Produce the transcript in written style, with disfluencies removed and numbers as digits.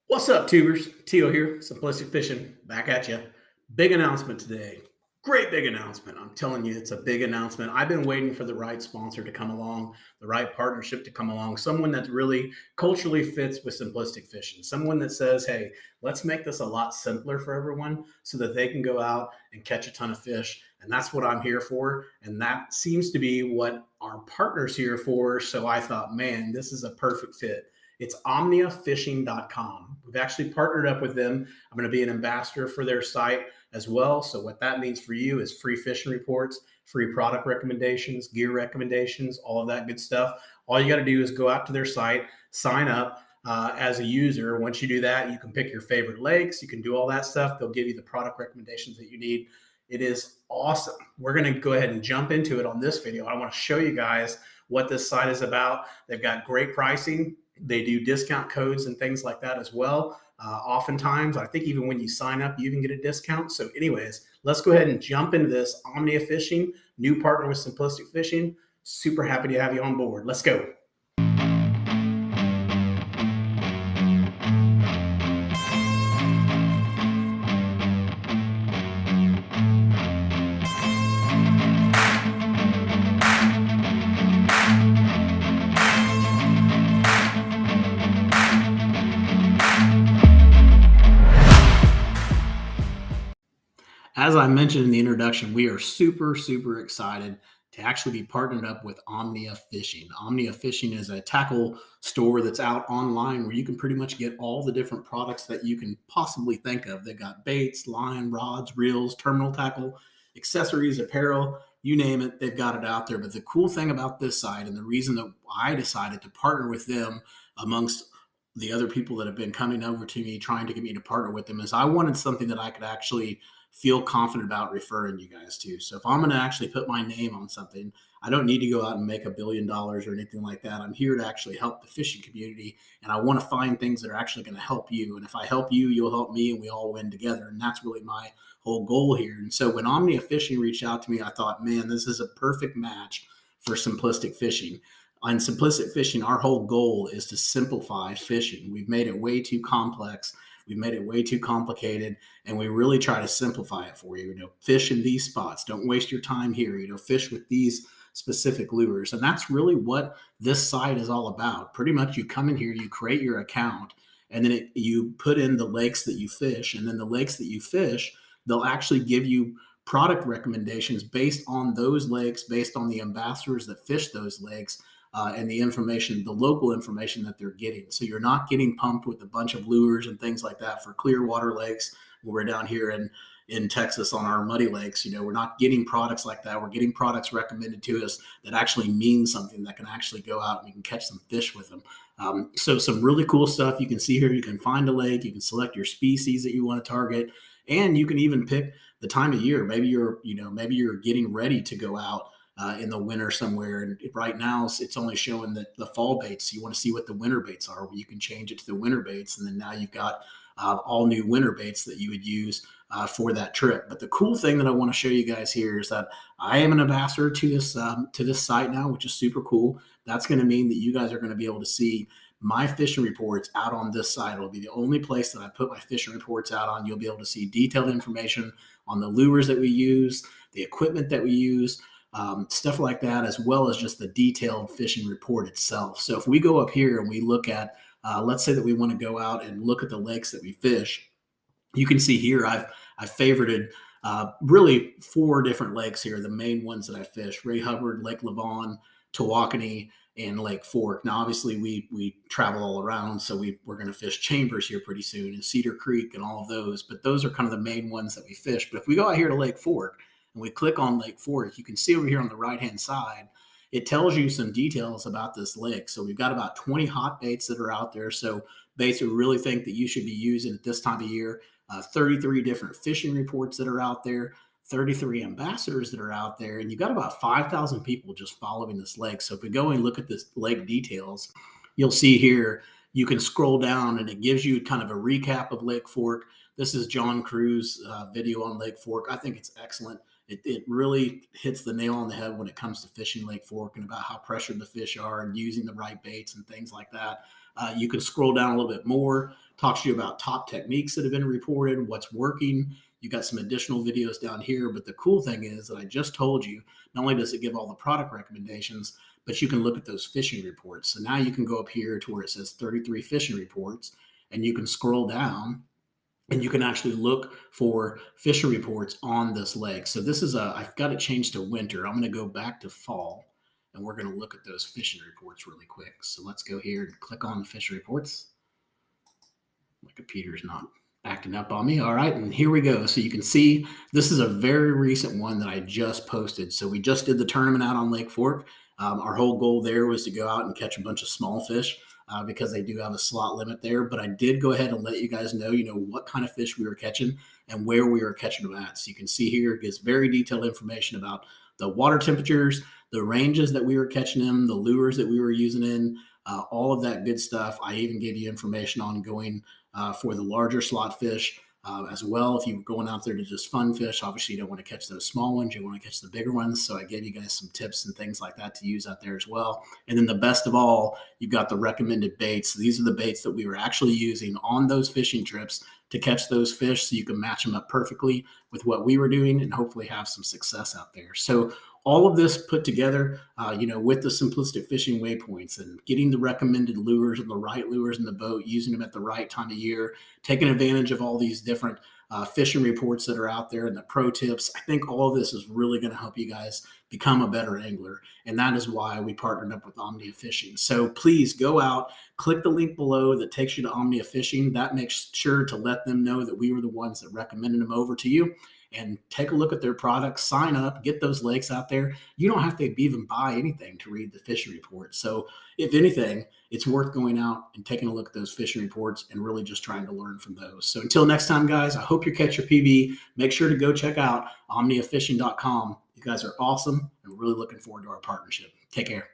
What's up, tubers? Teal here, Simplistic Fishing, back at you. Big announcement today. Great big announcement. I'm telling you, it's a big announcement. I've been waiting for the right sponsor to come along, the right partnership to come along, someone that really culturally fits with Simplistic Fishing, someone that says, hey, let's make this a lot simpler for everyone so that they can go out and catch a ton of fish. And that's what I'm here for. And that seems to be what our partner's here for. So I thought, man, this is a perfect fit. It's omniafishing.com. We've actually partnered up with them. I'm going to be an ambassador for their site as well. So, what that means for you is free fishing reports, free product recommendations, gear recommendations, all of that good stuff. All you got to do is go out to their site, sign up as a user. Once you do that, you can pick your favorite lakes, you can do all that stuff. They'll give you the product recommendations that you need. It is awesome. We're going to go ahead and jump into it on this video. I want to show you guys what this site is about. They've got great pricing. They do discount codes and things like that as well. Oftentimes, I think even when you sign up, you even get a discount. So anyways, let's go ahead and jump into this. Omnia Fishing, new partner with Simplistic Fishing. Super happy to have you on board. Let's go. As I mentioned in the introduction, we are super excited to actually be partnered up with Omnia Fishing. Omnia Fishing is a tackle store that's out online where you can pretty much get all the different products that you can possibly think of. They've got baits, line, rods, reels, terminal tackle, accessories, apparel, you name it, they've got it out there. But the cool thing about this site, and the reason that I decided to partner with them amongst the other people that have been coming over to me trying to get me to partner with them, is I wanted something that I could actually feel confident about referring you guys to. So if I'm going to actually put my name on something, I don't need to go out and make $1 billion or anything like that. I'm here to actually help the fishing community, and I want to find things that are actually going to help you. And if I help you, you'll help me, and we all win together. And that's really my whole goal here. And so when Omnia Fishing reached out to me, I thought, man, this is a perfect match for Simplistic Fishing. On Simplistic Fishing, our whole goal is to simplify fishing. We've made it way too complex. We've made it way too complicated, and we really try to simplify it for you. Fish in these spots. Don't waste your time here. Fish with these specific lures. And that's really what this site is all about. Pretty much you come in here, you create your account, and then you put in the lakes that you fish, and then the lakes that you fish, they'll actually give you product recommendations based on those lakes, based on the ambassadors that fish those lakes, and the information, the local information that they're getting. So you're not getting pumped with a bunch of lures and things like that for clear water lakes. We're down here in Texas on our muddy lakes. We're not getting products like that. We're getting products recommended to us that actually mean something, that can actually go out and you can catch some fish with them. So some really cool stuff you can see here. You can find a lake, you can select your species that you want to target, and you can even pick the time of year. Maybe you're getting ready to go out in the winter somewhere. And right now it's only showing the fall baits. You want to see what the winter baits are. Well, you can change it to the winter baits. And then now you've got all new winter baits that you would use for that trip. But the cool thing that I want to show you guys here is that I am an ambassador to this site now, which is super cool. That's going to mean that you guys are going to be able to see my fishing reports out on this site. It'll be the only place that I put my fishing reports out on. You'll be able to see detailed information on the lures that we use, the equipment that we use, stuff like that, as well as just the detailed fishing report itself. So if we go up here and we look at, let's say that we want to go out and look at the lakes that we fish, you can see here I've favorited really 4 different lakes here, the main ones that I fish: Ray Hubbard, Lake Lavon, Tawakoni, and Lake Fork. Now, obviously, we travel all around, so we're going to fish Chambers here pretty soon, and Cedar Creek and all of those. But those are kind of the main ones that we fish. But if we go out here to Lake Fork and we click on Lake Fork, you can see over here on the right-hand side, it tells you some details about this lake. So we've got about 20 hot baits that are out there. So baits we really think that you should be using at this time of year. 33 different fishing reports that are out there, 33 ambassadors that are out there, and you've got about 5,000 people just following this lake. So if we go and look at this lake details, you'll see here, you can scroll down and it gives you kind of a recap of Lake Fork. This is John Crew's video on Lake Fork. I think it's excellent. It really hits the nail on the head when it comes to fishing Lake Fork and about how pressured the fish are and using the right baits and things like that. You can scroll down a little bit more, talks to you about top techniques that have been reported, what's working. You got some additional videos down here, but the cool thing is that I just told you, not only does it give all the product recommendations, but you can look at those fishing reports. So now you can go up here to where it says 33 fishing reports, and you can scroll down and you can actually look for fishing reports on this lake. So this is I've got it changed to winter. I'm going to go back to fall and we're going to look at those fishing reports really quick. So let's go here and click on the fishing reports. My computer's not acting up on me. All right, and here we go. So you can see this is a very recent one that I just posted. So we just did the tournament out on Lake Fork. Our whole goal there was to go out and catch a bunch of small fish because they do have a slot limit there. But I did go ahead and let you guys know, what kind of fish we were catching and where we were catching them at. So you can see here it gives very detailed information about the water temperatures, the ranges that we were catching them, the lures that we were using in, all of that good stuff. I even gave you information on going for the larger slot fish as well. If you're going out there to just fun fish, obviously you don't want to catch those small ones. You want to catch the bigger ones. So I gave you guys some tips and things like that to use out there as well. And then the best of all, you've got the recommended baits. So these are the baits that we were actually using on those fishing trips to catch those fish, so you can match them up perfectly with what we were doing and hopefully have some success out there. So all of this put together, with the simplistic fishing waypoints and getting the recommended lures and the right lures in the boat, using them at the right time of year, taking advantage of all these different fishing reports that are out there and the pro tips. I think all of this is really going to help you guys become a better angler. And that is why we partnered up with Omnia Fishing. So please go out, click the link below that takes you to Omnia Fishing. That makes sure to let them know that we were the ones that recommended them over to you. And take a look at their products, sign up, get those lakes out there. You don't have to even buy anything to read the fishing report. So if anything, it's worth going out and taking a look at those fishing reports and really just trying to learn from those. So until next time, guys, I hope you catch your PB. Make sure to go check out omniafishing.com. You guys are awesome and really looking forward to our partnership. Take care.